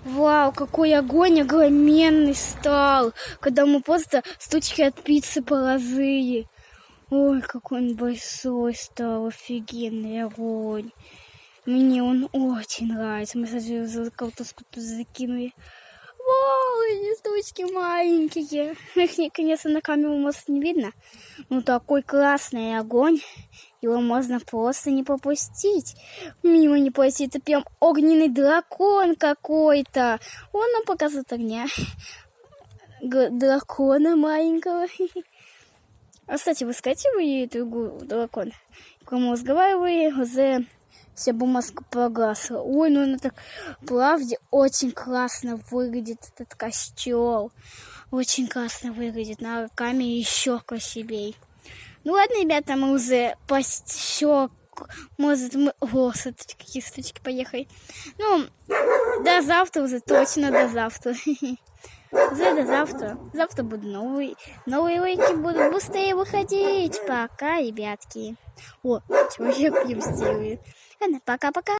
Вау, какой огонь огроменный стал, когда мы просто стучки от пиццы положили. Ой, какой он большой стал, офигенный огонь. Мне он очень нравится. Мы сразу картошку тут закинули. Вау, эти штучки маленькие. Их, конечно, на камеру, может, не видно. Ну, такой классный огонь. Его можно просто не пропустить. Мимо не пройти. Это прям огненный дракон какой-то. Он нам показывает огня. Дракона маленького. А, кстати, вы скачивали эту игру дракон? Когда мы разговаривали, уже вся бумажка погасла. Ой, ну она так, правда, очень классно выглядит, этот костюм. Очень классно выглядит. На камере еще красивее. Ну ладно, ребята, мы уже еще, может, мы... О, смотрите, какие штучки, поехали. Ну, до завтра уже, точно до завтра. Уже до завтра. Завтра будут новые ролики, будут быстрее выходить. Пока, ребятки. О, человек пьем сделает. Ладно, пока-пока.